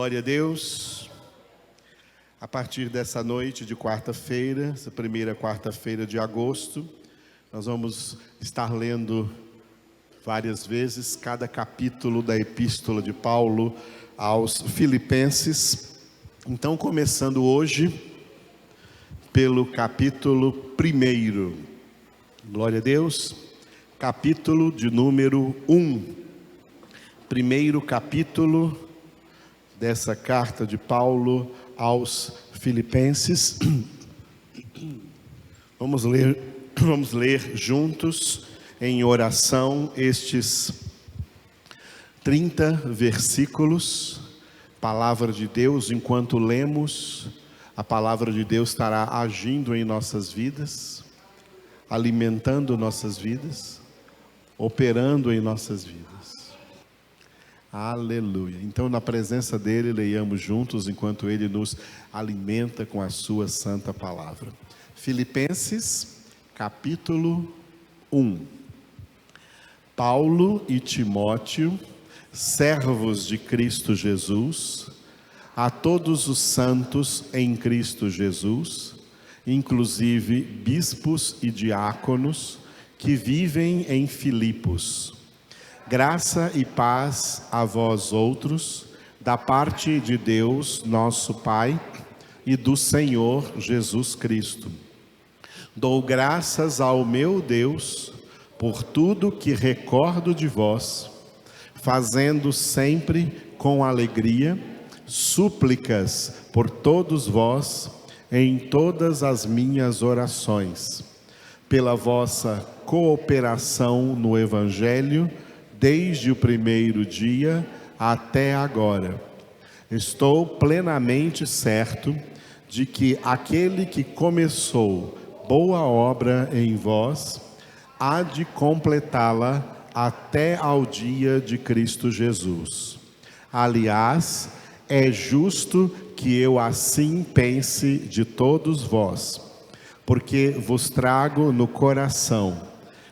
Glória a Deus. A partir dessa noite de quarta-feira, essa primeira quarta-feira de agosto, nós vamos estar lendo várias vezes cada capítulo da Epístola de Paulo aos Filipenses. Então, começando hoje pelo capítulo 1. Glória a Deus. Capítulo de número 1. Primeiro capítulo dessa carta de Paulo aos Filipenses. Vamos ler juntos em oração estes 30 versículos. Palavra de Deus, enquanto lemos, a palavra de Deus estará agindo em nossas vidas, alimentando nossas vidas, operando em nossas vidas. Aleluia. Então, na presença dele, leiamos juntos enquanto ele nos alimenta com a sua santa palavra. Filipenses, capítulo 1. Paulo e Timóteo, servos de Cristo Jesus, a todos os santos em Cristo Jesus, inclusive bispos e diáconos que vivem em Filipos. Graça e paz a vós outros, da parte de Deus, nosso Pai, e do Senhor Jesus Cristo. Dou graças ao meu Deus por tudo que recordo de vós, fazendo sempre com alegria súplicas por todos vós em todas as minhas orações, pela vossa cooperação no Evangelho, desde o primeiro dia até agora. Estou plenamente certo de que aquele que começou boa obra em vós, há de completá-la até ao dia de Cristo Jesus. Aliás, é justo que eu assim pense de todos vós, porque vos trago no coração,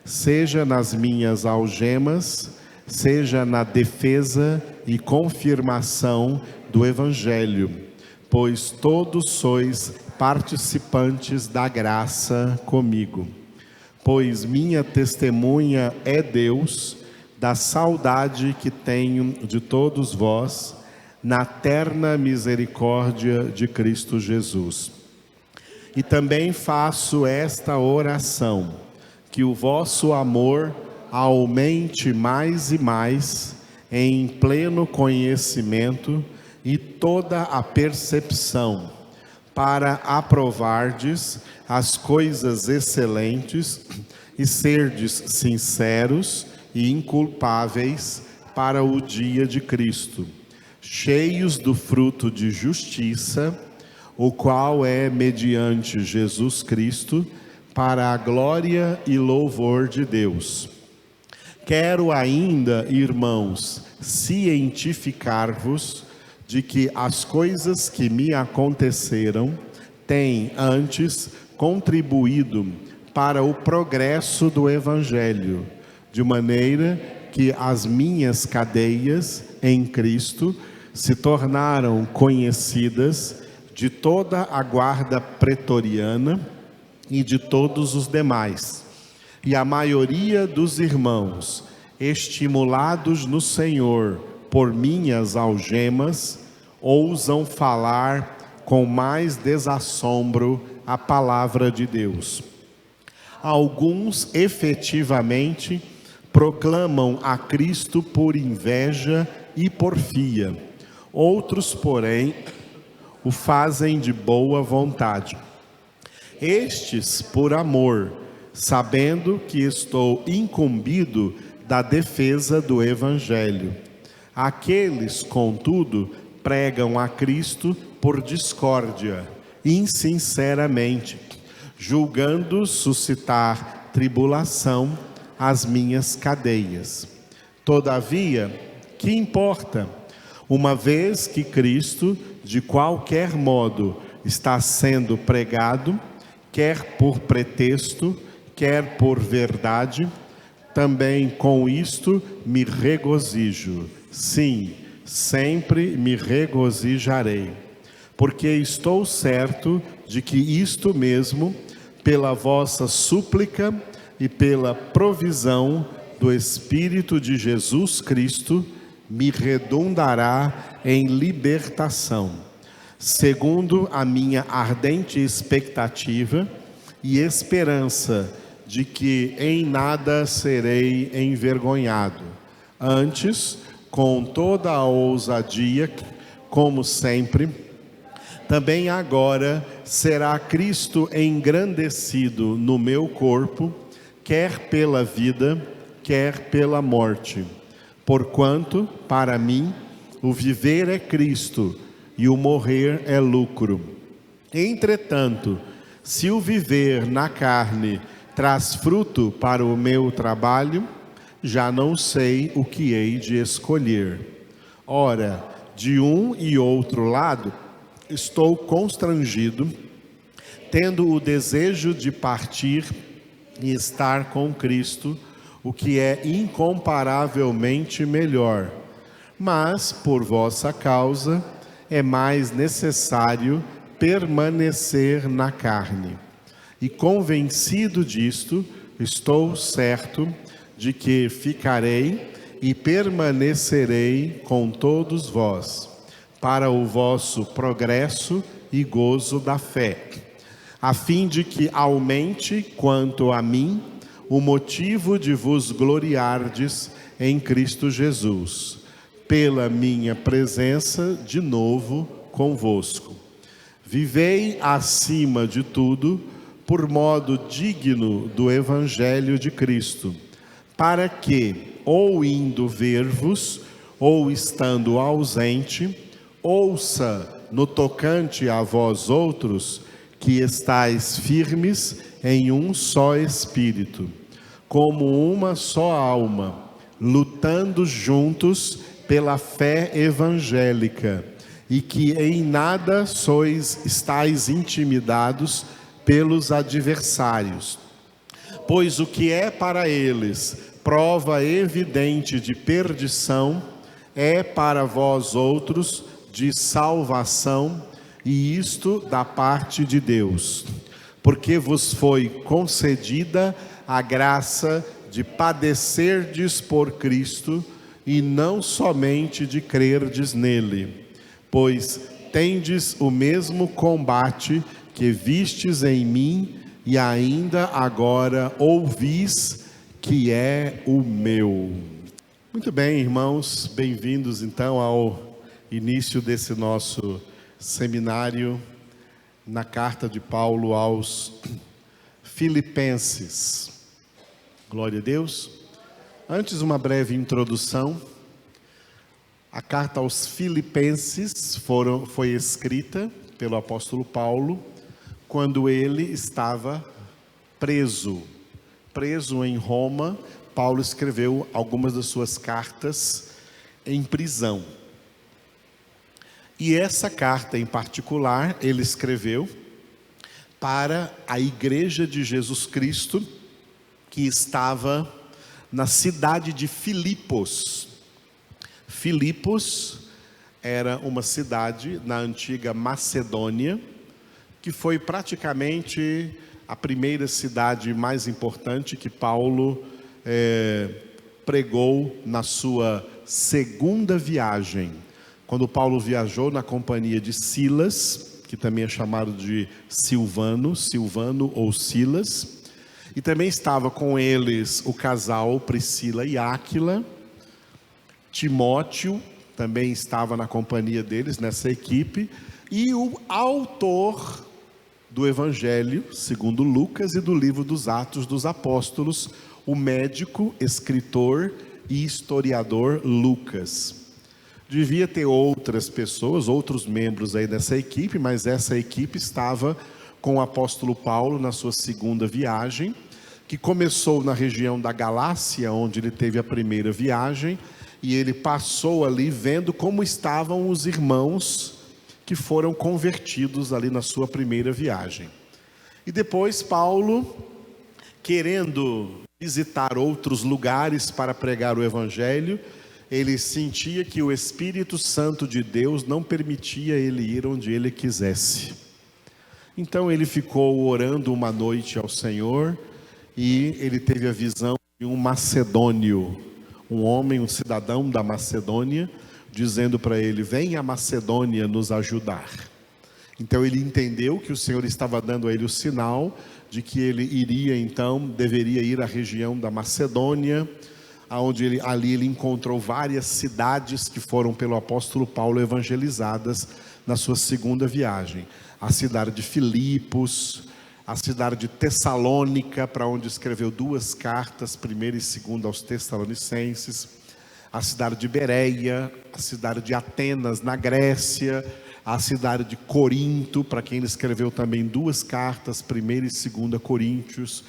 seja nas minhas algemas, seja na defesa e confirmação do Evangelho, pois todos sois participantes da graça comigo. Pois minha testemunha é Deus, da saudade que tenho de todos vós, na terna misericórdia de Cristo Jesus. E também faço esta oração, que o vosso amor aumente mais e mais em pleno conhecimento e toda a percepção, para aprovardes as coisas excelentes e serdes sinceros e inculpáveis para o dia de Cristo, cheios do fruto de justiça, o qual é mediante Jesus Cristo, para a glória e louvor de Deus. Quero ainda, irmãos, cientificar-vos de que as coisas que me aconteceram têm antes contribuído para o progresso do Evangelho, de maneira que as minhas cadeias em Cristo se tornaram conhecidas de toda a guarda pretoriana e de todos os demais. E a maioria dos irmãos, estimulados no Senhor por minhas algemas, ousam falar com mais desassombro a palavra de Deus. Alguns efetivamente proclamam a Cristo por inveja e porfia. Outros, porém, o fazem de boa vontade. Estes por amor, sabendo que estou incumbido da defesa do Evangelho. Aqueles, contudo, pregam a Cristo por discórdia, insinceramente, julgando suscitar tribulação às minhas cadeias. Todavia, que importa? Uma vez que Cristo, de qualquer modo, está sendo pregado, quer por pretexto, quer por verdade, também com isto me regozijo. Sim, sempre me regozijarei, porque estou certo de que isto mesmo, pela vossa súplica e pela provisão do Espírito de Jesus Cristo, me redundará em libertação, segundo a minha ardente expectativa e esperança de que em nada serei envergonhado. Antes, com toda a ousadia, como sempre, também agora será Cristo engrandecido no meu corpo, quer pela vida, quer pela morte. Porquanto, para mim, o viver é Cristo e o morrer é lucro. Entretanto, se o viver na carne traz fruto para o meu trabalho, já não sei o que hei de escolher. Ora, de um e outro lado, estou constrangido, tendo o desejo de partir e estar com Cristo, o que é incomparavelmente melhor. Mas, por vossa causa, é mais necessário permanecer na carne. E convencido disto, estou certo de que ficarei e permanecerei com todos vós, para o vosso progresso e gozo da fé, a fim de que aumente, quanto a mim, o motivo de vos gloriardes em Cristo Jesus, pela minha presença de novo convosco. Vivei acima de tudo, por modo digno do Evangelho de Cristo, para que, ou indo ver-vos, ou estando ausente, ouça no tocante a vós outros, que estais firmes em um só Espírito, como uma só alma, lutando juntos pela fé evangélica, e que em nada estáis intimidados pelos adversários. Pois o que é para eles prova evidente de perdição, é para vós outros de salvação, e isto da parte de Deus, porque vos foi concedida a graça de padecerdes por Cristo, e não somente de crerdes nele, pois tendes o mesmo combate que vistes em mim, e ainda agora ouvis que é o meu. Muito bem, irmãos, bem-vindos então ao início desse nosso seminário na carta de Paulo aos Filipenses. Glória a Deus. Antes, uma breve introdução. A carta aos Filipenses foi escrita pelo apóstolo Paulo quando ele estava preso em Roma. Paulo escreveu algumas das suas cartas em prisão. E essa carta em particular, ele escreveu para a igreja de Jesus Cristo, que estava na cidade de Filipos. Filipos era uma cidade na antiga Macedônia, que foi praticamente a primeira cidade mais importante que Paulo pregou na sua segunda viagem. Quando Paulo viajou na companhia de Silas, que também é chamado de Silvano ou Silas, e também estava com eles o casal Priscila e Áquila. Timóteo também estava na companhia deles, nessa equipe, e o autor do Evangelho, segundo Lucas, e do livro dos Atos dos Apóstolos, o médico, escritor e historiador Lucas. Devia ter outras pessoas, outros membros aí dessa equipe, mas essa equipe estava com o apóstolo Paulo na sua segunda viagem, que começou na região da Galácia, onde ele teve a primeira viagem, e ele passou ali vendo como estavam os irmãos que foram convertidos ali na sua primeira viagem. E depois Paulo, querendo visitar outros lugares para pregar o Evangelho, ele sentia que o Espírito Santo de Deus não permitia ele ir onde ele quisesse. Então ele ficou orando uma noite ao Senhor e ele teve a visão de um macedônio, um homem, um cidadão da Macedônia, dizendo para ele: vem a Macedônia nos ajudar. Então ele entendeu que o Senhor estava dando a ele o sinal de que ele iria, então, deveria ir à região da Macedônia, onde ali ele encontrou várias cidades que foram pelo apóstolo Paulo evangelizadas na sua segunda viagem. A cidade de Filipos, a cidade de Tessalônica, para onde escreveu 2 cartas, 1ª e 2ª aos Tessalonicenses, a cidade de Bereia, a cidade de Atenas, na Grécia, a cidade de Corinto, para quem ele escreveu também 2 cartas, 1ª e 2ª Coríntios.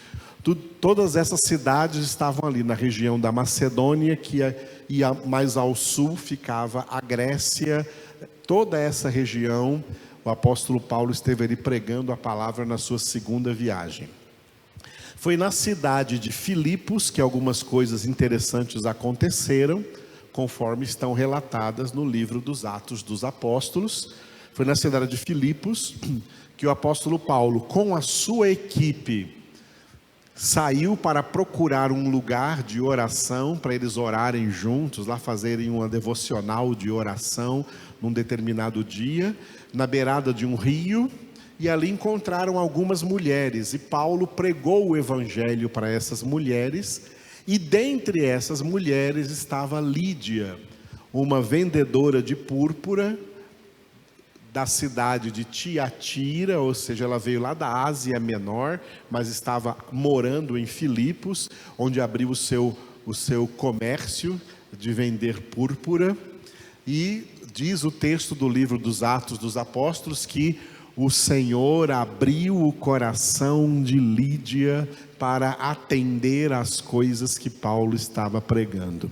Todas essas cidades estavam ali na região da Macedônia, que ia mais ao sul ficava a Grécia. Toda essa região, o apóstolo Paulo esteve ali pregando a palavra na sua segunda viagem. Foi na cidade de Filipos que algumas coisas interessantes aconteceram, conforme estão relatadas no livro dos Atos dos Apóstolos. Foi na cidade de Filipos que o apóstolo Paulo, com a sua equipe, saiu para procurar um lugar de oração, para eles orarem juntos, lá fazerem uma devocional de oração, num determinado dia, na beirada de um rio, e ali encontraram algumas mulheres, e Paulo pregou o evangelho para essas mulheres, e dentre essas mulheres estava Lídia, uma vendedora de púrpura, da cidade de Tiatira, ou seja, ela veio lá da Ásia Menor, mas estava morando em Filipos, onde abriu o seu comércio de vender púrpura. E diz o texto do livro dos Atos dos Apóstolos que o Senhor abriu o coração de Lídia para atender às coisas que Paulo estava pregando.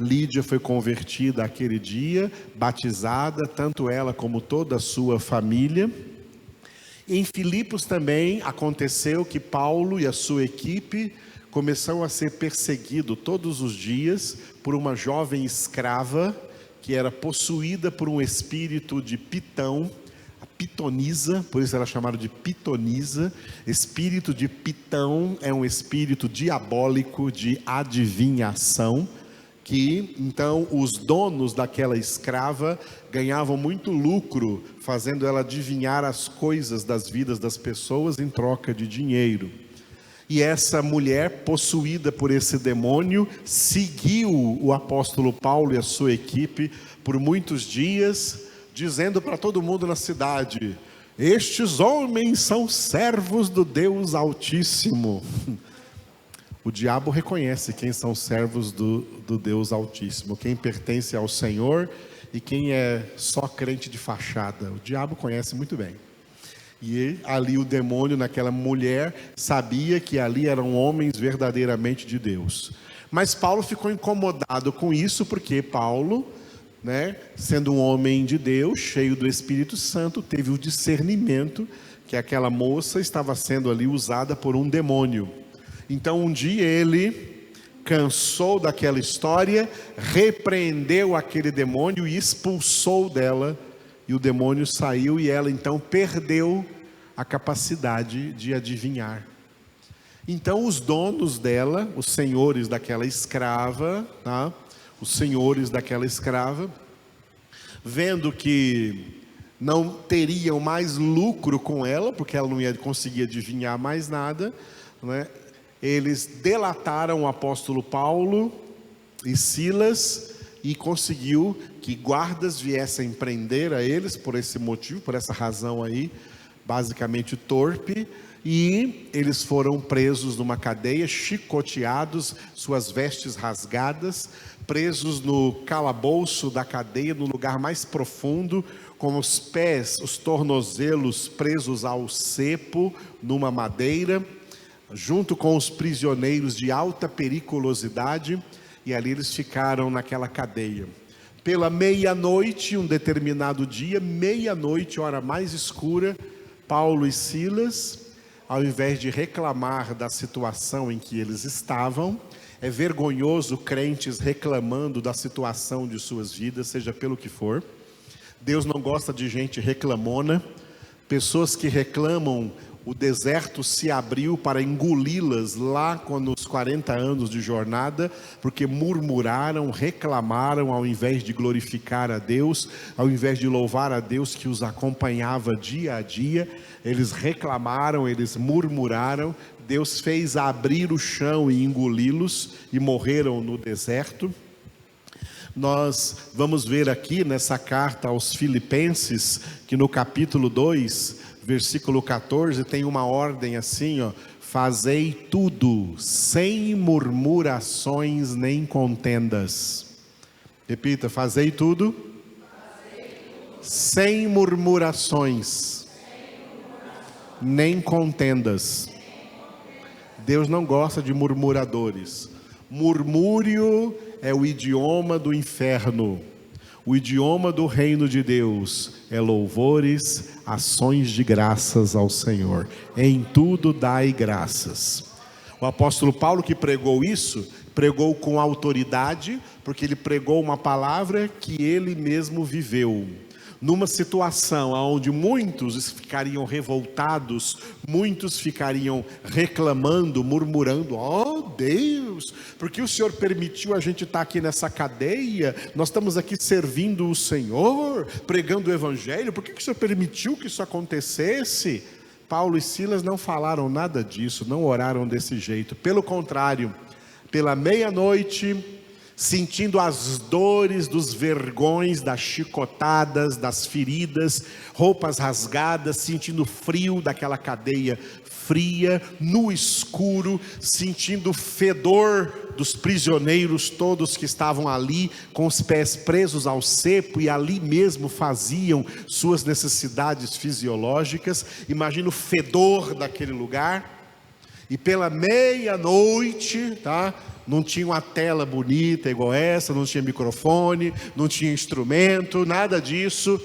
Lídia foi convertida aquele dia, batizada, tanto ela como toda a sua família. Em Filipos também aconteceu que Paulo e a sua equipe começaram a ser perseguidos todos os dias por uma jovem escrava que era possuída por um espírito de Pitão, a pitonisa, por isso ela é chamada de pitonisa. Espírito de Pitão é um espírito diabólico de adivinhação, que então os donos daquela escrava ganhavam muito lucro fazendo ela adivinhar as coisas das vidas das pessoas em troca de dinheiro. E essa mulher, possuída por esse demônio, seguiu o apóstolo Paulo e a sua equipe por muitos dias, dizendo para todo mundo na cidade: estes homens são servos do Deus Altíssimo. O diabo reconhece quem são servos do Deus Altíssimo, quem pertence ao Senhor e quem é só crente de fachada. O diabo conhece muito bem. E ali o demônio naquela mulher sabia que ali eram homens verdadeiramente de Deus. Mas Paulo ficou incomodado com isso, porque Paulo, sendo um homem de Deus, cheio do Espírito Santo, teve o discernimento que aquela moça estava sendo ali usada por um demônio. Então um dia ele cansou daquela história, repreendeu aquele demônio e expulsou dela, e o demônio saiu e ela então perdeu a capacidade de adivinhar. Então os donos dela, os senhores daquela escrava, vendo que não teriam mais lucro com ela, porque ela não ia conseguir adivinhar mais nada, eles delataram o apóstolo Paulo e Silas e conseguiu que guardas viessem prender a eles por esse motivo, por essa razão aí, basicamente torpe, e eles foram presos numa cadeia, chicoteados, suas vestes rasgadas, presos no calabouço da cadeia, no lugar mais profundo, com os pés, os tornozelos presos ao cepo, numa madeira, junto com os prisioneiros de alta periculosidade, e ali eles ficaram naquela cadeia. Pela meia-noite, um determinado dia, meia-noite, hora mais escura, Paulo e Silas, ao invés de reclamar da situação em que eles estavam, É vergonhoso crentes reclamando da situação de suas vidas, seja pelo que for. Deus não gosta de gente reclamona. Pessoas que reclamam, o deserto se abriu para engoli-las lá nos 40 anos de jornada, porque murmuraram, reclamaram, ao invés de glorificar a Deus, ao invés de louvar a Deus que os acompanhava dia a dia. Eles reclamaram, eles murmuraram. Deus fez abrir o chão e engoli-los, e morreram no deserto. Nós vamos ver aqui nessa carta aos Filipenses, que no capítulo 2, versículo 14, tem uma ordem assim, ó: fazei tudo sem murmurações nem contendas. Repita: fazei tudo sem murmurações nem contendas. Deus não gosta de murmuradores. Murmúrio é o idioma do inferno. O idioma do reino de Deus é louvores, ações de graças ao Senhor. Em tudo dai graças. O apóstolo Paulo, que pregou isso, pregou com autoridade, porque ele pregou uma palavra que ele mesmo viveu. Numa situação onde muitos ficariam revoltados, muitos ficariam reclamando, murmurando: oh Deus, porque o Senhor permitiu a gente estar aqui nessa cadeia? Nós estamos aqui servindo o Senhor, pregando o Evangelho, por que o Senhor permitiu que isso acontecesse? Paulo e Silas não falaram nada disso, não oraram desse jeito. Pelo contrário, pela meia-noite, sentindo as dores dos vergões, das chicotadas, das feridas, roupas rasgadas, sentindo o frio daquela cadeia fria, no escuro, sentindo o fedor dos prisioneiros todos que estavam ali, com os pés presos ao cepo, e ali mesmo faziam suas necessidades fisiológicas. Imagina o fedor daquele lugar. E pela meia-noite, tá? Não tinha uma tela bonita igual essa, não tinha microfone, não tinha instrumento, nada disso.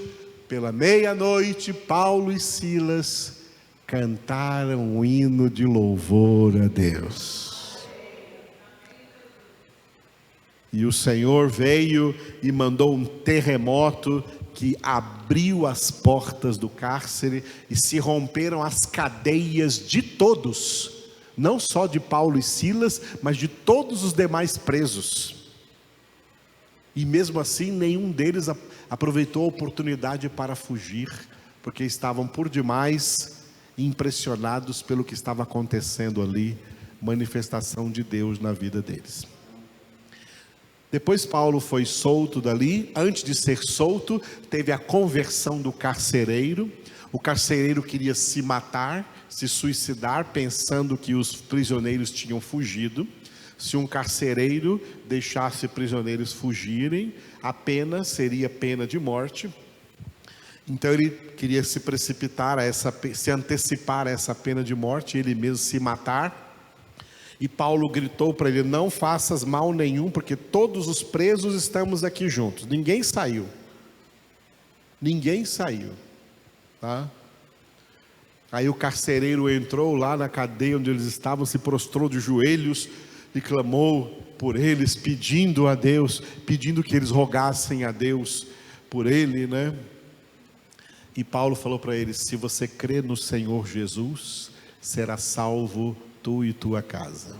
Pela meia-noite, Paulo e Silas cantaram um hino de louvor a Deus. E o Senhor veio e mandou um terremoto que abriu as portas do cárcere e se romperam as cadeias de todos. Não só de Paulo e Silas, mas de todos os demais presos. E mesmo assim, nenhum deles aproveitou a oportunidade para fugir, porque estavam por demais impressionados pelo que estava acontecendo ali, manifestação de Deus na vida deles. Depois Paulo foi solto dali. Antes de ser solto, teve a conversão do carcereiro. O carcereiro queria se matar, se suicidar, pensando que os prisioneiros tinham fugido. Se um carcereiro deixasse prisioneiros fugirem, a pena seria pena de morte. Então ele queria se precipitar se antecipar a essa pena de morte, ele mesmo se matar. E Paulo gritou para ele: não faças mal nenhum, porque todos os presos estamos aqui juntos. Ninguém saiu. Ninguém saiu. Tá? Aí o carcereiro entrou lá na cadeia onde eles estavam, se prostrou de joelhos e clamou por eles, pedindo a Deus, pedindo que eles rogassem a Deus por ele, né? E Paulo falou para eles: se você crê no Senhor Jesus, será salvo tu e tua casa.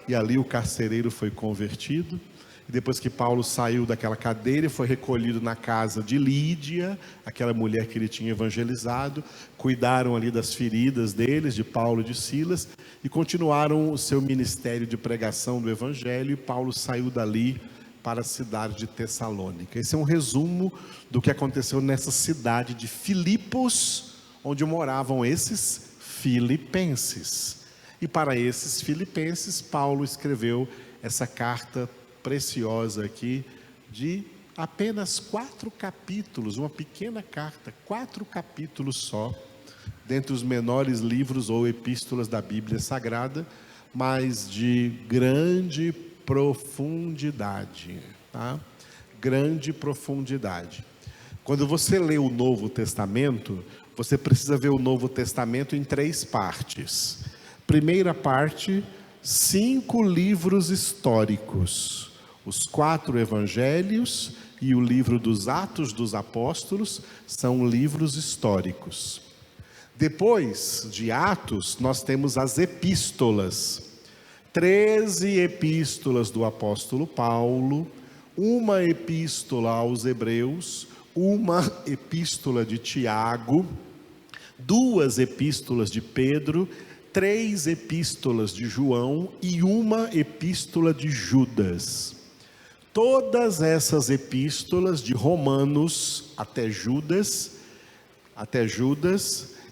E ali o carcereiro foi convertido. E depois que Paulo saiu daquela cadeira, foi recolhido na casa de Lídia, aquela mulher que ele tinha evangelizado. Cuidaram ali das feridas deles, de Paulo e de Silas, e continuaram o seu ministério de pregação do evangelho. E Paulo saiu dali para a cidade de Tessalônica. Esse é um resumo do que aconteceu nessa cidade de Filipos, onde moravam esses filipenses. E para esses filipenses, Paulo escreveu essa carta preciosa aqui, de apenas 4 capítulos, uma pequena carta, 4 capítulos só, dentre os menores livros ou epístolas da Bíblia Sagrada, mas de grande profundidade, tá? Grande profundidade. Quando você lê o Novo Testamento, você precisa ver o Novo Testamento em 3 partes. Primeira parte 5 livros históricos: os 4 evangelhos e o livro dos Atos dos Apóstolos são livros históricos. Depois de Atos, nós temos as epístolas. 13 epístolas do apóstolo Paulo, uma epístola aos Hebreus, uma epístola de Tiago, 2 epístolas de Pedro, 3 epístolas de João e uma epístola de Judas. Todas essas epístolas, de Romanos até Judas,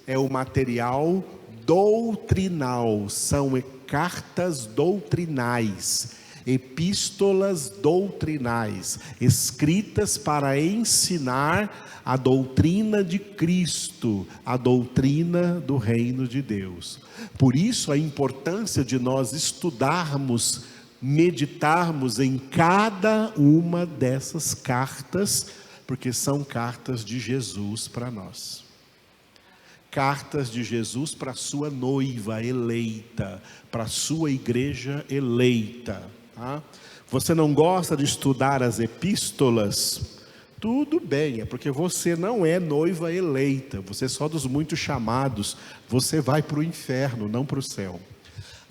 é o material doutrinal, são cartas doutrinais, epístolas doutrinais, escritas para ensinar a doutrina de Cristo, a doutrina do reino de Deus. Por isso a importância de nós estudarmos, meditarmos em cada uma dessas cartas, porque são cartas de Jesus para nós. Cartas de Jesus para a sua noiva eleita, para a sua igreja eleita. Tá? Você não gosta de estudar as epístolas? Tudo bem, é porque você não é noiva eleita, você é só dos muitos chamados, você vai para o inferno, não para o céu.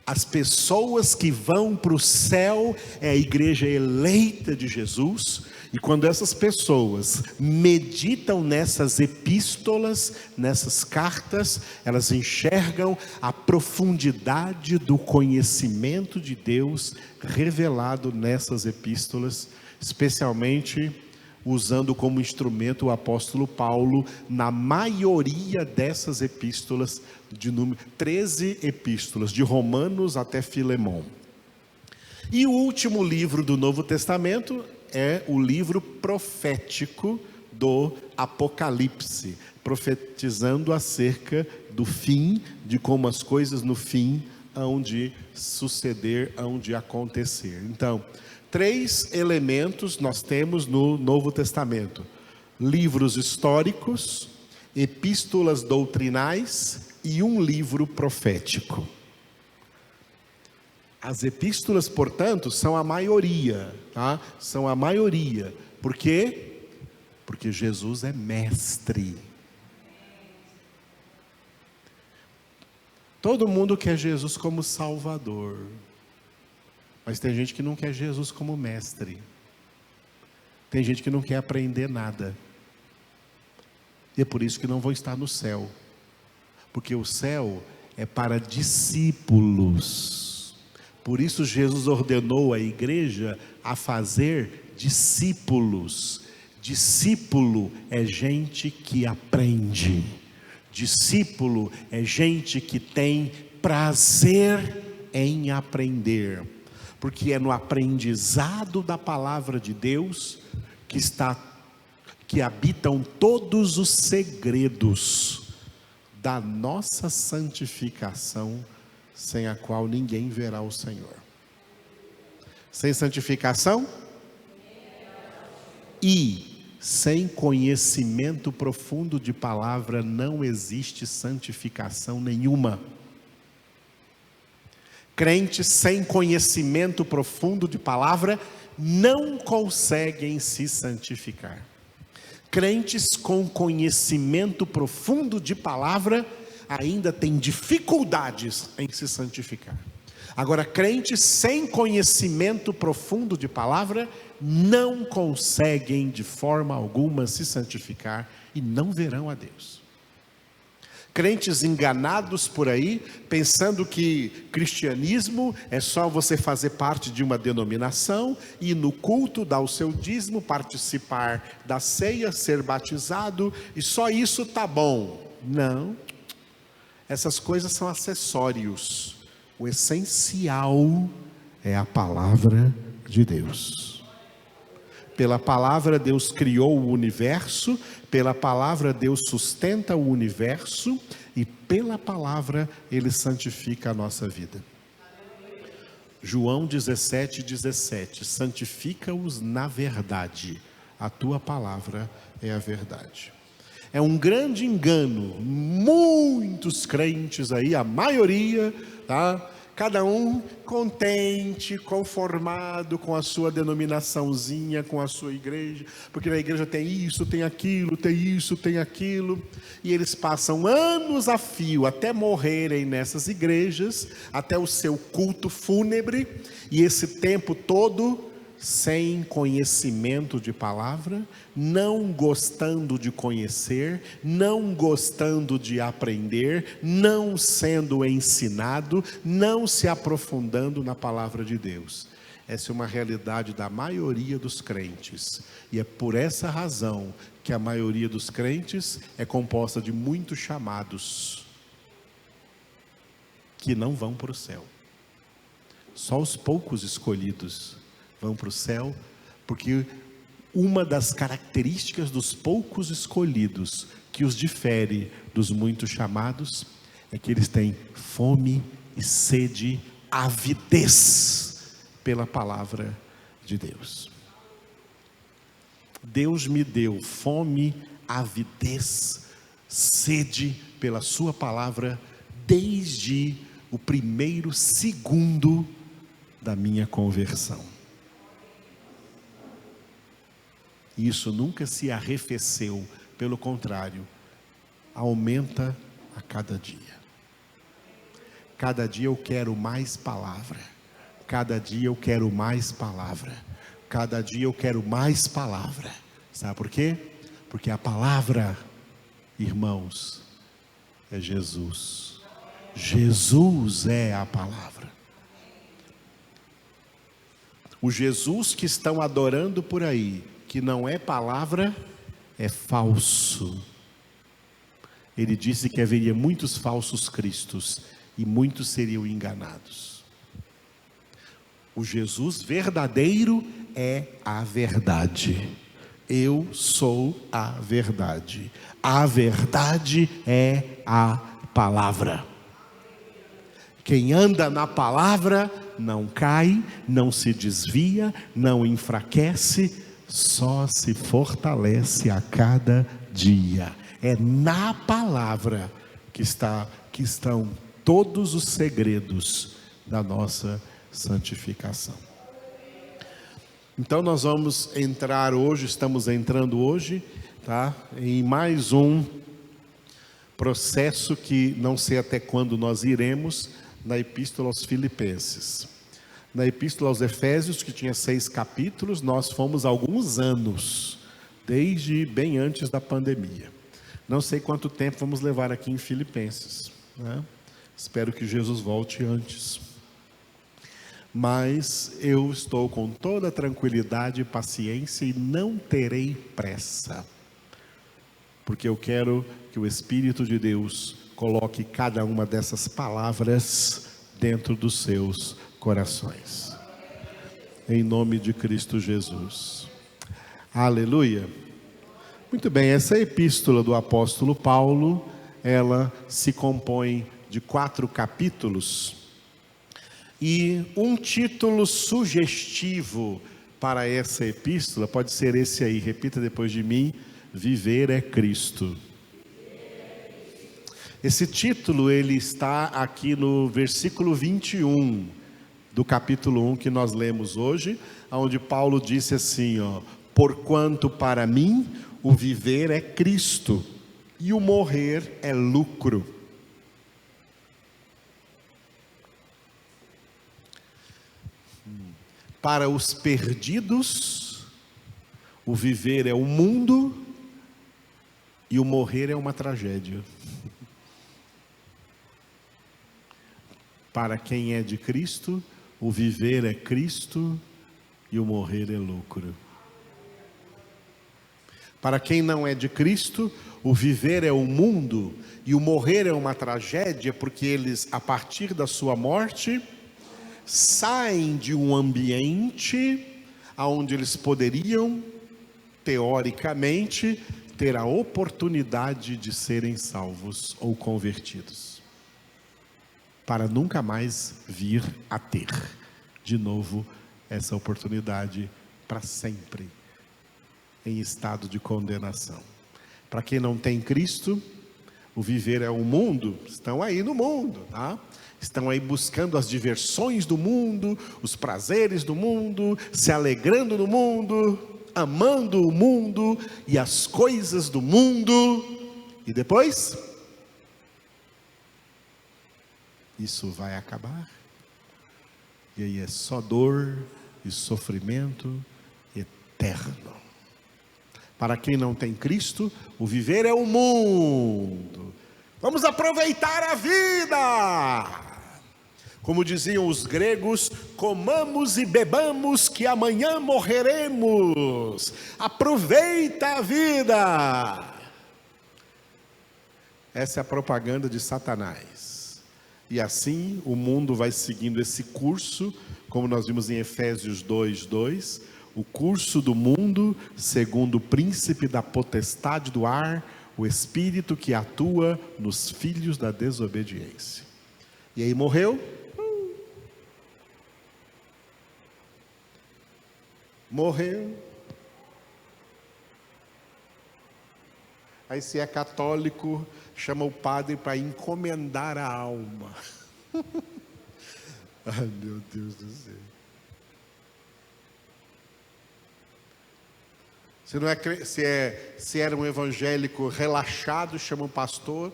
As pessoas que vão para o céu é a igreja eleita de Jesus, e quando essas pessoas meditam nessas epístolas, nessas cartas, elas enxergam a profundidade do conhecimento de Deus revelado nessas epístolas, especialmente usando como instrumento o apóstolo Paulo, na maioria dessas epístolas, de número 13 epístolas, de Romanos até Filemão. E o último livro do Novo Testamento é o livro profético do Apocalipse, profetizando acerca do fim, de como as coisas no fim hão de suceder, hão de acontecer. Então, 3 elementos nós temos no Novo Testamento: livros históricos, epístolas doutrinais e um livro profético. As epístolas, portanto, são a maioria, tá? São a maioria. Por quê? Porque Jesus é mestre. Todo mundo quer Jesus como Salvador, mas tem gente que não quer Jesus como mestre. Tem gente que não quer aprender nada. E é por isso que não vão estar no céu. Porque o céu é para discípulos. Por isso Jesus ordenou a igreja a fazer discípulos. Discípulo é gente que aprende. Discípulo é gente que tem prazer em aprender. Porque é no aprendizado da palavra de Deus que habitam todos os segredos da nossa santificação, sem a qual ninguém verá o Senhor. Sem santificação e sem conhecimento profundo de palavra não existe santificação nenhuma. Crentes sem conhecimento profundo de palavra não conseguem se santificar. Crentes com conhecimento profundo de palavra ainda têm dificuldades em se santificar. Agora, crentes sem conhecimento profundo de palavra não conseguem de forma alguma se santificar e não verão a Deus. Crentes enganados por aí, pensando que cristianismo é só você fazer parte de uma denominação, ir no culto, dar o seu dízimo, participar da ceia, ser batizado, e só isso tá bom. Não, essas coisas são acessórios. O essencial é a palavra de Deus. Pela palavra Deus criou o universo, pela palavra Deus sustenta o universo e pela palavra Ele santifica a nossa vida. João 17:17, santifica-os na verdade, a tua palavra é a verdade. É um grande engano, muitos crentes aí, a maioria, tá? Cada um contente, conformado com a sua denominaçãozinha, com a sua igreja, porque na igreja tem isso, tem aquilo, tem isso, tem aquilo, e eles passam anos a fio até morrerem nessas igrejas, até o seu culto fúnebre, e esse tempo todo sem conhecimento de palavra, não gostando de conhecer, não gostando de aprender, não sendo ensinado, não se aprofundando na palavra de Deus. Essa é uma realidade da maioria dos crentes, e é por essa razão que a maioria dos crentes é composta de muitos chamados que não vão para o céu. Só os poucos escolhidos vão para o céu, porque uma das características dos poucos escolhidos que os difere dos muitos chamados é que eles têm fome e sede, avidez pela palavra de Deus. Deus me deu fome, avidez, sede pela sua palavra desde o primeiro segundo da minha conversão. Isso nunca se arrefeceu, pelo contrário, aumenta a cada dia. Cada dia eu quero mais palavra, cada dia eu quero mais palavra, cada dia eu quero mais palavra. Sabe por quê? Porque a palavra, irmãos, é Jesus. Jesus é a palavra. O Jesus que estão adorando por aí, que não é palavra, é falso. Ele disse que haveria muitos falsos cristos e muitos seriam enganados. O Jesus verdadeiro é a verdade. Eu sou a verdade. A verdade é a palavra. Quem anda na palavra não cai, não se desvia, não enfraquece, só se fortalece a cada dia. É na palavra que estão todos os segredos da nossa santificação. Então nós vamos entrar hoje, estamos entrando hoje, tá? Em mais um processo que não sei até quando nós iremos, na Epístola aos Filipenses. Na Epístola aos Efésios, que tinha 6 capítulos, nós fomos há alguns anos, desde bem antes da pandemia. Não sei quanto tempo vamos levar aqui em Filipenses, né? Espero que Jesus volte antes. Mas eu estou com toda a tranquilidade e paciência e não terei pressa, porque eu quero que o Espírito de Deus coloque cada uma dessas palavras dentro dos seus corações, em nome de Cristo Jesus. Aleluia. Muito bem, essa epístola do apóstolo Paulo, ela se compõe de 4 capítulos, e um título sugestivo para essa epístola pode ser esse aí, repita depois de mim: viver é Cristo. Esse título ele está aqui no versículo 21 do capítulo 1 que nós lemos hoje, onde Paulo disse assim, porquanto para mim o viver é Cristo e o morrer é lucro. Para os perdidos, o viver é o mundo e o morrer é uma tragédia. Para quem é de Cristo, o viver é Cristo e o morrer é lucro. Para quem não é de Cristo, o viver é o mundo e o morrer é uma tragédia, porque eles, a partir da sua morte, saem de um ambiente onde eles poderiam, teoricamente, ter a oportunidade de serem salvos ou convertidos, para nunca mais vir a ter de novo essa oportunidade para sempre, em estado de condenação. Para quem não tem Cristo, O viver é o mundo, estão aí no mundo, tá? Estão aí buscando as diversões do mundo, os prazeres do mundo, se alegrando no mundo, amando o mundo e as coisas do mundo. E depois? Isso vai acabar. E aí é só dor e sofrimento eterno. Para quem não tem Cristo, o viver é o mundo. Vamos aproveitar a vida. Como diziam os gregos, comamos e bebamos que amanhã morreremos. Aproveita a vida. Essa é a propaganda de Satanás. E assim o mundo vai seguindo esse curso, como nós vimos em Efésios 2:2, o curso do mundo segundo o príncipe da potestade do ar, o espírito que atua nos filhos da desobediência. E aí morreu? Morreu. Aí se é católico, chama o padre para encomendar a alma. Ai, meu Deus do céu. Se era um evangélico relaxado, chama um pastor.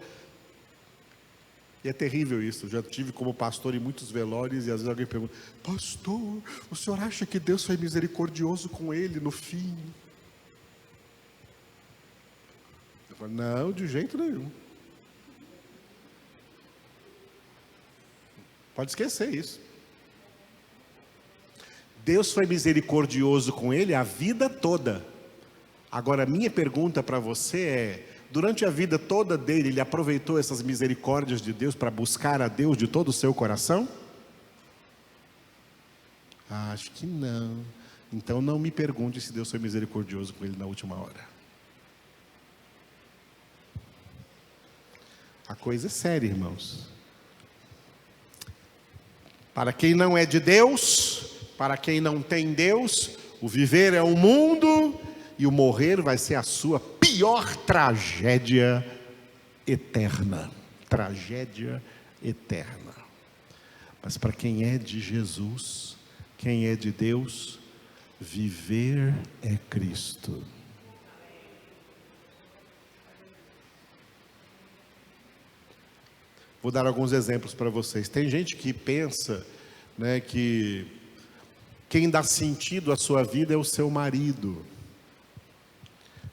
E é terrível isso. Eu já tive como pastor em muitos velórios e às vezes alguém pergunta: pastor, o senhor acha que Deus foi misericordioso com ele no fim? Eu falo: não, de jeito nenhum. Pode esquecer isso. Deus foi misericordioso com ele a vida toda. Agora, a minha pergunta para você é: durante a vida toda dele, ele aproveitou essas misericórdias de Deus para buscar a Deus de todo o seu coração? Acho que não. Então não me pergunte se Deus foi misericordioso com ele na última hora. A coisa é séria, irmãos. Para quem não é de Deus, para quem não tem Deus, o viver é o mundo e o morrer vai ser a sua pior tragédia eterna. Tragédia eterna. Mas para quem é de Jesus, quem é de Deus, viver é Cristo. Vou dar alguns exemplos para vocês. Tem gente que pensa, né, que quem dá sentido à sua vida é o seu marido.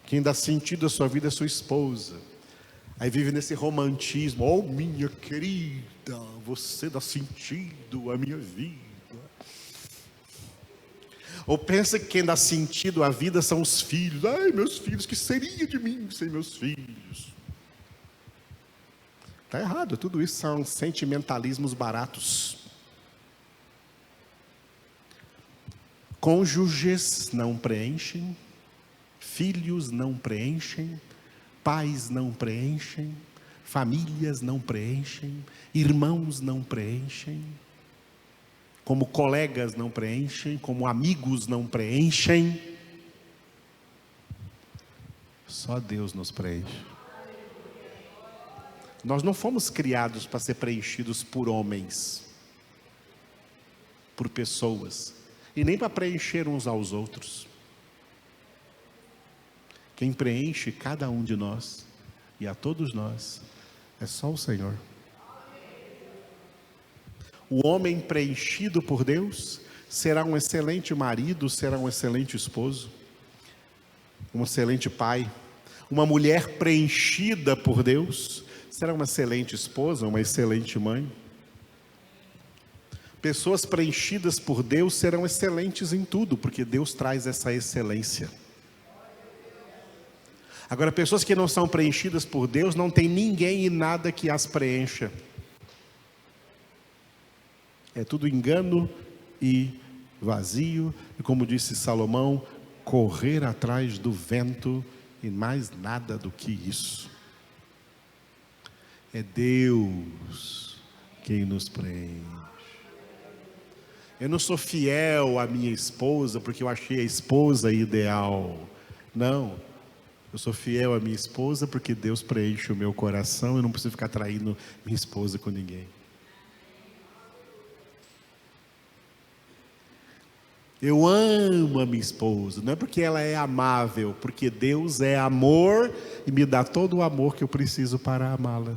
Quem dá sentido à sua vida é sua esposa. Aí vive nesse romantismo: oh, minha querida, você dá sentido à minha vida. Ou pensa que quem dá sentido à vida são os filhos. Ai, meus filhos, que seria de mim sem meus filhos? Está errado, tudo isso são sentimentalismos baratos. Cônjuges não preenchem, filhos não preenchem, pais não preenchem, famílias não preenchem, irmãos não preenchem, como colegas não preenchem, como amigos não preenchem. Só Deus nos preenche. Nós não fomos criados para ser preenchidos por homens, por pessoas, e nem para preencher uns aos outros. Quem preenche cada um de nós e a todos nós é só o Senhor. O homem preenchido por Deus será um excelente marido, será um excelente esposo, um excelente pai. Uma mulher preenchida por Deus será uma excelente esposa, uma excelente mãe. Pessoas preenchidas por Deus serão excelentes em tudo, porque Deus traz essa excelência. Agora, pessoas que não são preenchidas por Deus, não tem ninguém e nada que as preencha. É tudo engano e vazio, e como disse Salomão, correr atrás do vento e mais nada do que isso. É Deus quem nos preenche. Eu não sou fiel à minha esposa porque eu achei a esposa ideal. Não. Eu sou fiel à minha esposa porque Deus preenche o meu coração. Eu não preciso ficar traindo minha esposa com ninguém. Eu amo a minha esposa, não é porque ela é amável, porque Deus é amor e me dá todo o amor que eu preciso para amá-la.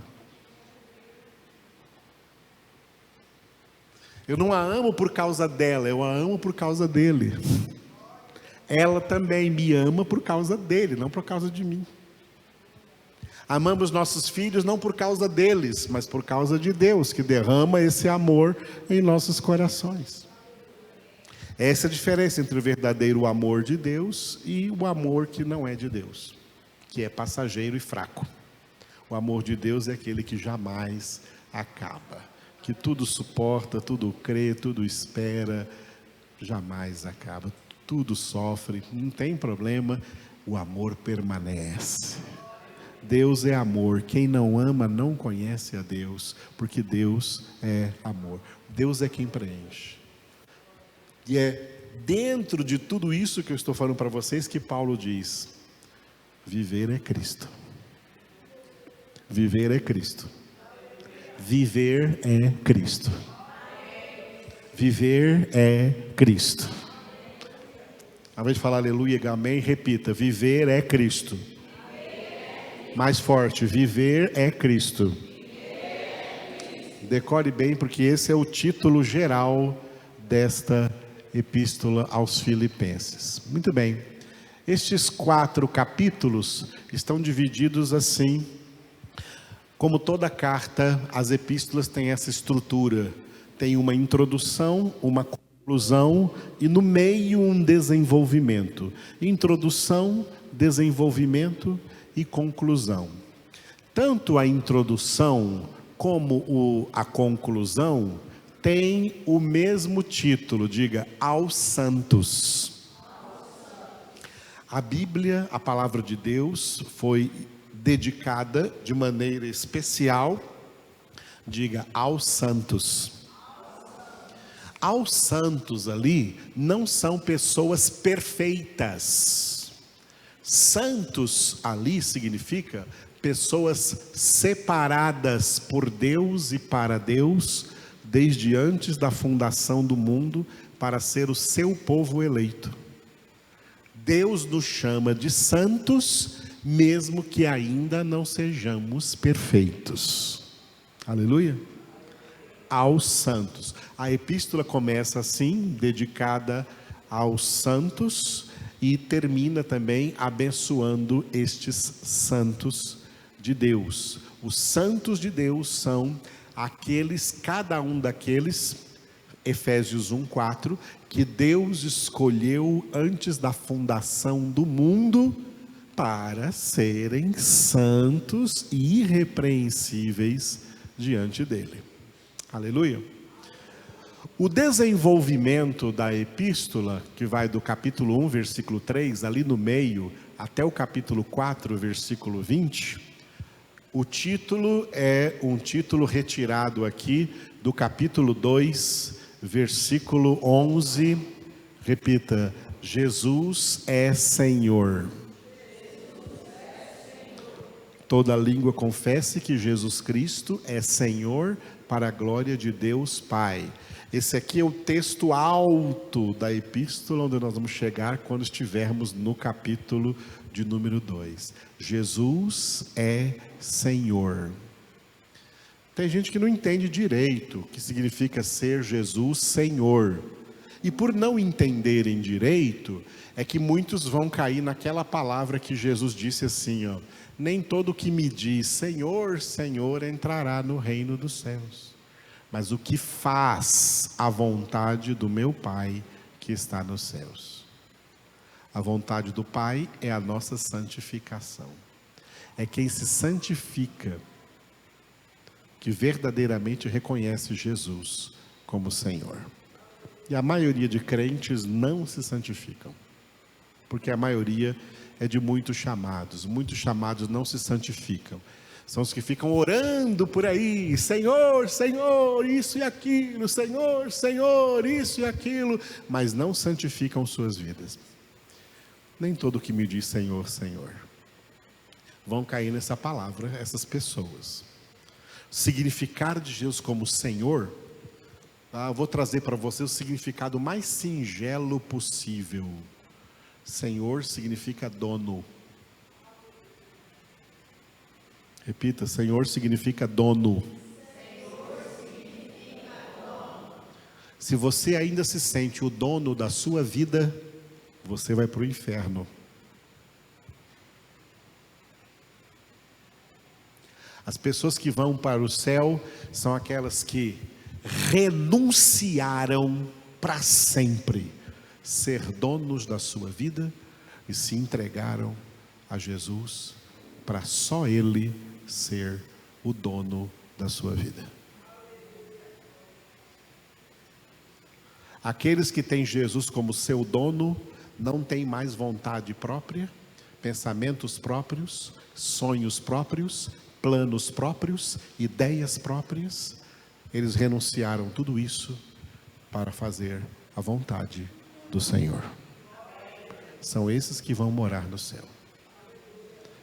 Eu não a amo por causa dela, eu a amo por causa dele. Ela também me ama por causa dele, não por causa de mim. Amamos nossos filhos não por causa deles, mas por causa de Deus, que derrama esse amor em nossos corações. Essa é a diferença entre o verdadeiro amor de Deus e o amor que não é de Deus, que é passageiro e fraco. O amor de Deus é aquele que jamais acaba, que tudo suporta, tudo crê, tudo espera, jamais acaba, tudo sofre, não tem problema, o amor permanece. Deus é amor, quem não ama não conhece a Deus, porque Deus é amor, Deus é quem preenche. E é dentro de tudo isso que eu estou falando para vocês que Paulo diz: viver é Cristo. Viver é Cristo. Viver é Cristo. Viver é Cristo. Ao invés de falar aleluia e amém, repita: viver é Cristo. Mais forte: viver é Cristo. Decore bem, porque esse é o título geral desta Epístola aos Filipenses. Muito bem, estes 4 capítulos estão divididos assim, como toda carta, as epístolas têm essa estrutura, tem uma introdução, uma conclusão e no meio um desenvolvimento. Introdução, desenvolvimento e conclusão. Tanto a introdução como a conclusão tem o mesmo título, diga: aos santos. A Bíblia, a palavra de Deus, foi dedicada de maneira especial, diga: aos santos. Aos santos ali não são pessoas perfeitas. Santos ali significa pessoas separadas por Deus e para Deus, desde antes da fundação do mundo, para ser o seu povo eleito. Deus nos chama de santos, mesmo que ainda não sejamos perfeitos. Aleluia. Aos santos. A epístola começa assim, dedicada aos santos, e termina também abençoando estes santos de Deus. Os santos de Deus são aqueles, cada um daqueles, Efésios 1:4, que Deus escolheu antes da fundação do mundo para serem santos e irrepreensíveis diante dele. Aleluia. O desenvolvimento da epístola, que vai do capítulo 1, versículo 3, ali no meio, até o capítulo 4, versículo 20, o título é um título retirado aqui do capítulo 2, versículo 11, repita: Jesus é Senhor. Toda língua confesse que Jesus Cristo é Senhor, para a glória de Deus Pai. Esse aqui é o texto alto da epístola, onde nós vamos chegar quando estivermos no capítulo de número 2. Jesus é Senhor. Tem gente que não entende direito o que significa ser Jesus Senhor. E por não entenderem direito, é que muitos vão cair naquela palavra que Jesus disse assim, ó: nem todo que me diz Senhor, Senhor entrará no reino dos céus, mas o que faz a vontade do meu Pai que está nos céus. A vontade do Pai é a nossa santificação. É quem se santifica que verdadeiramente reconhece Jesus como Senhor. E a maioria de crentes não se santificam, porque a maioria é de muitos chamados não se santificam. São os que ficam orando por aí: Senhor, Senhor, isso e aquilo, Senhor, Senhor, isso e aquilo, mas não santificam suas vidas. Nem todo que me diz Senhor, Senhor vão cair nessa palavra, essas pessoas. O significado de Jesus como Senhor, eu vou trazer para você o significado mais singelo possível. Senhor significa dono. Repita, Senhor significa dono. Se você ainda se sente o dono da sua vida, você vai para o inferno. As pessoas que vão para o céu são aquelas que renunciaram para sempre ser donos da sua vida e se entregaram a Jesus para só Ele ser o dono da sua vida. Aqueles que têm Jesus como seu dono não têm mais vontade própria, pensamentos próprios, sonhos próprios, planos próprios, ideias próprias. Eles renunciaram tudo isso para fazer a vontade do Senhor. São esses que vão morar no céu.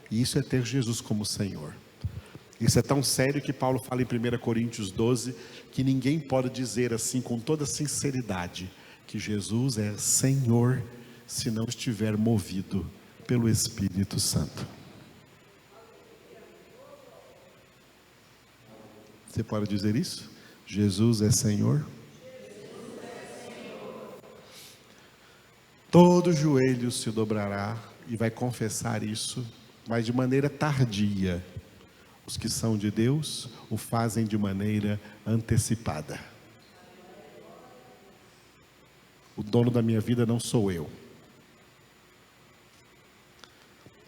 E isso é ter Jesus como Senhor. Isso é tão sério que Paulo fala em 1 Coríntios 12, que ninguém pode dizer assim com toda sinceridade, que Jesus é Senhor, se não estiver movido pelo Espírito Santo. Você pode dizer isso? Jesus é Senhor? Todo joelho se dobrará e vai confessar isso, mas de maneira tardia. Os que são de Deus o fazem de maneira antecipada. O dono da minha vida não sou eu.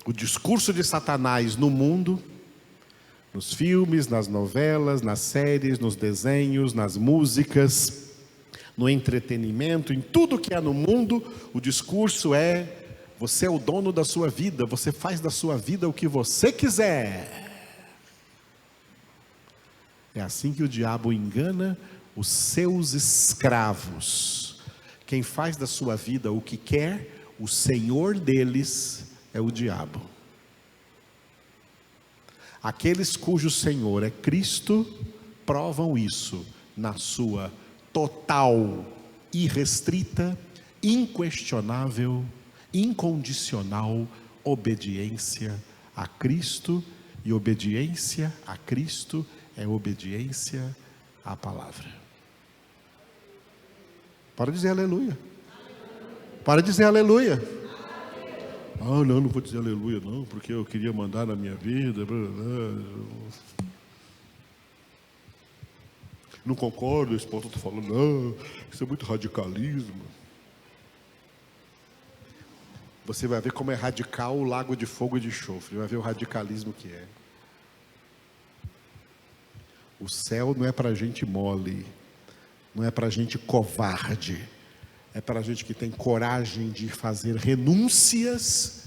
O discurso de Satanás no mundo, nos filmes, nas novelas, nas séries, nos desenhos, nas músicas, no entretenimento, em tudo que há no mundo, o discurso é: você é o dono da sua vida, você faz da sua vida o que você quiser. É assim que o diabo engana os seus escravos. Quem faz da sua vida o que quer, o senhor deles é o diabo. Aqueles cujo Senhor é Cristo, provam isso na sua total, irrestrita, inquestionável, incondicional obediência a Cristo. E obediência a Cristo é obediência à palavra. Para dizer aleluia. Para dizer aleluia. Ah, não vou dizer aleluia não, porque eu queria mandar na minha vida. Não concordo, esse ponto está falando, não, isso é muito radicalismo. Você vai ver como é radical o lago de fogo e de enxofre, vai ver o radicalismo que é. O céu não é para gente mole, não é para gente covarde, é para gente que tem coragem de fazer renúncias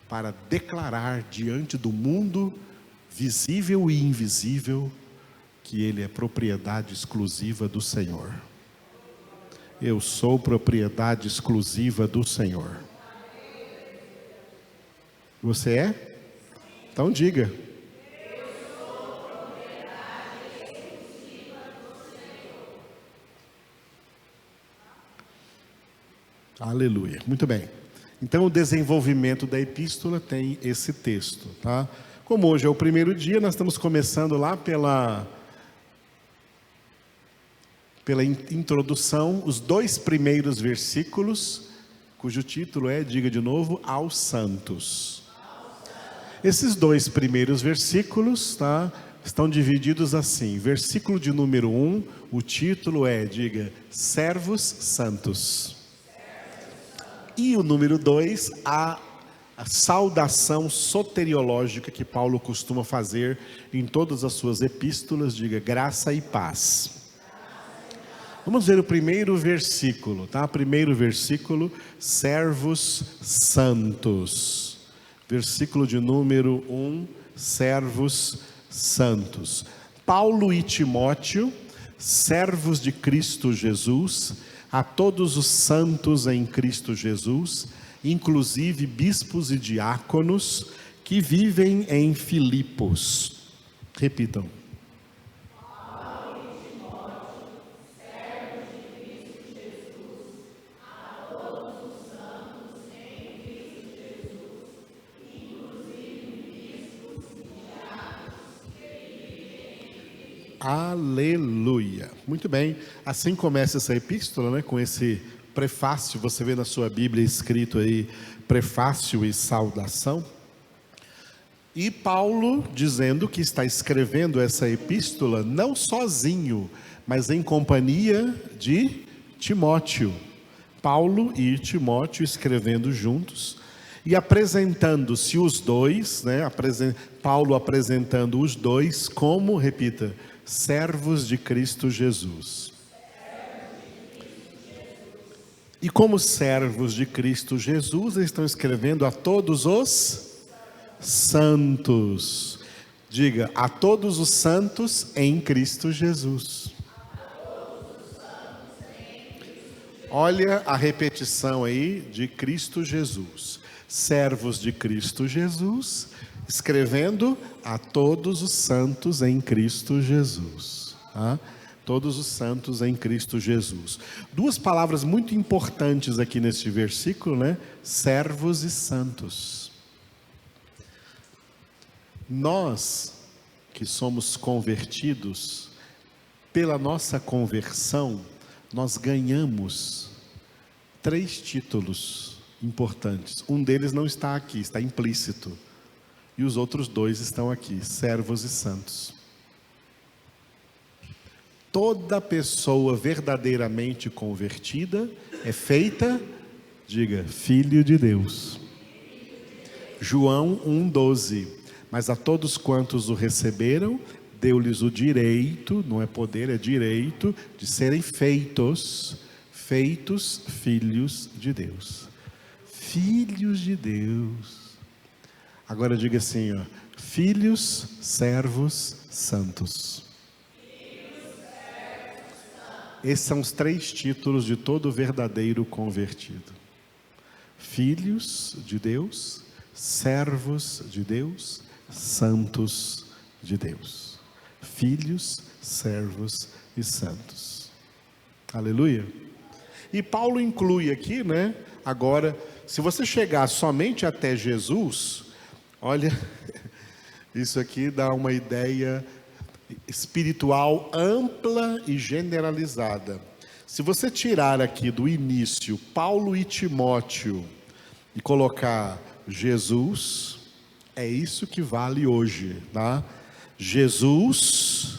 para declarar diante do mundo, visível e invisível, que Ele é propriedade exclusiva do Senhor. Eu sou propriedade exclusiva do Senhor. Você é? Então diga. Aleluia, muito bem. Então o desenvolvimento da epístola tem esse texto, tá? Como hoje é o primeiro dia, nós estamos começando lá pela introdução, os 2 primeiros versículos, cujo título é, diga de novo, aos santos. Esses 2 primeiros versículos, tá, estão divididos assim. Versículo de número 1, o título é, diga, servos santos. E o número 2, a saudação soteriológica que Paulo costuma fazer em todas as suas epístolas, diga graça e paz. Vamos ver o primeiro versículo, tá? Primeiro versículo, servos santos. Versículo de número 1, servos santos. Paulo e Timóteo, servos de Cristo Jesus, a todos os santos em Cristo Jesus, inclusive bispos e diáconos, que vivem em Filipos. Repitam. Aleluia. Muito bem. Assim começa essa epístola, né? Com esse prefácio. Você vê na sua Bíblia escrito aí prefácio e saudação. E Paulo dizendo que está escrevendo essa epístola não sozinho, mas em companhia de Timóteo. Paulo e Timóteo escrevendo juntos e apresentando-se os dois, né? Paulo apresentando os dois como, repita, servos de Cristo Jesus. E como servos de Cristo Jesus, eles estão escrevendo a todos os santos. Diga, a todos os santos em Cristo Jesus. Olha a repetição aí de Cristo Jesus. Servos de Cristo Jesus, escrevendo a todos os santos em Cristo Jesus. Tá? Todos os santos em Cristo Jesus. Duas palavras muito importantes aqui neste versículo, né? Servos e santos. Nós que somos convertidos, pela nossa conversão, nós ganhamos 3 títulos importantes. Um deles não está aqui, está implícito. E os outros 2 estão aqui, servos e santos. Toda pessoa verdadeiramente convertida é feita, diga, filho de Deus. João 1,12. Mas a todos quantos o receberam, deu-lhes o direito, não é poder, é direito, de serem feitos filhos de Deus. Filhos de Deus. Agora diga assim, ó, filhos, servos, santos. Esses são os 3 títulos de todo verdadeiro convertido. Filhos de Deus, servos de Deus, santos de Deus. Filhos, servos e santos. Aleluia. E Paulo inclui aqui, né? Agora, se você chegar somente até Jesus, olha, isso aqui dá uma ideia espiritual ampla e generalizada. Se você tirar aqui do início Paulo e Timóteo e colocar Jesus, é isso que vale hoje, tá? Jesus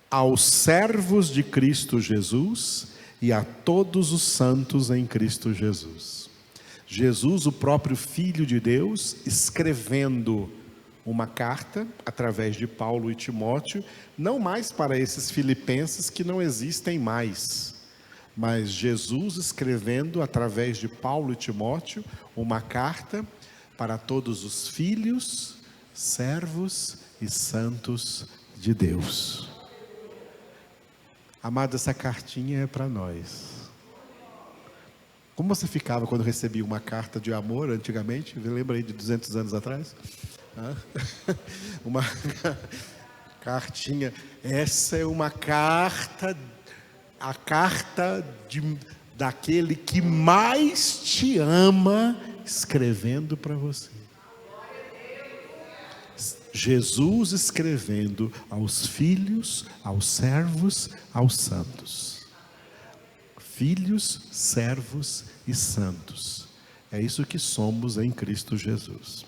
aos servos de Cristo Jesus e a todos os santos em Cristo Jesus. Jesus, o próprio Filho de Deus, escrevendo uma carta através de Paulo e Timóteo, não mais para esses filipenses que não existem mais, mas Jesus escrevendo através de Paulo e Timóteo uma carta para todos os filhos, servos e santos de Deus. Amado, essa cartinha é para nós. Como você ficava quando recebia uma carta de amor antigamente? Lembra aí de 200 anos atrás? Uma cartinha. Essa é uma carta, a carta daquele que mais te ama, escrevendo para você. Jesus escrevendo aos filhos, aos servos, aos santos. Filhos, servos e santos. É isso que somos em Cristo Jesus.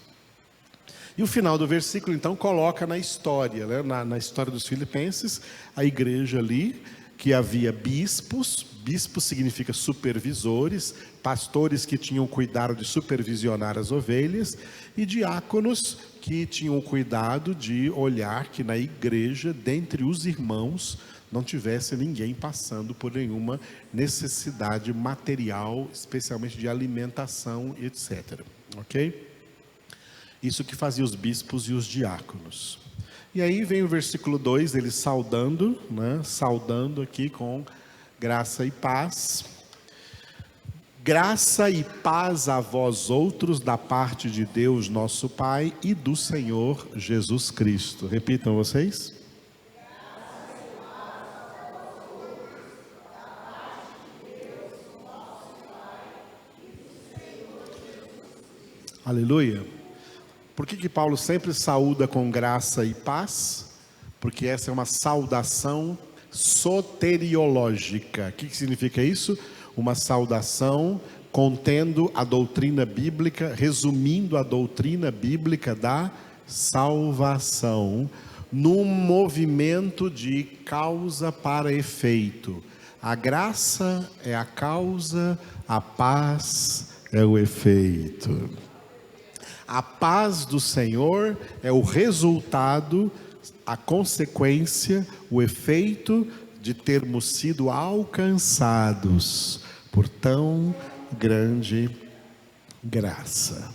E o final do versículo, então, coloca na história, né? na história dos filipenses, a igreja ali, que havia bispos. Bispos significa supervisores, pastores que tinham cuidado de supervisionar as ovelhas, e diáconos que tinham cuidado de olhar que na igreja, dentre os irmãos, não tivesse ninguém passando por nenhuma necessidade material, especialmente de alimentação, etc. Ok? Isso que fazia os bispos e os diáconos. E aí vem o versículo 2, ele saudando, né? Saudando aqui com graça e paz. Graça e paz a vós outros da parte de Deus nosso Pai e do Senhor Jesus Cristo. Repitam vocês. Aleluia. Por que Paulo sempre saúda com graça e paz? Porque essa é uma saudação soteriológica. O que significa isso? Uma saudação contendo a doutrina bíblica, resumindo a doutrina bíblica da salvação, num movimento de causa para efeito. A graça é a causa, a paz é o efeito. A paz do Senhor é o resultado, a consequência, o efeito de termos sido alcançados por tão grande graça.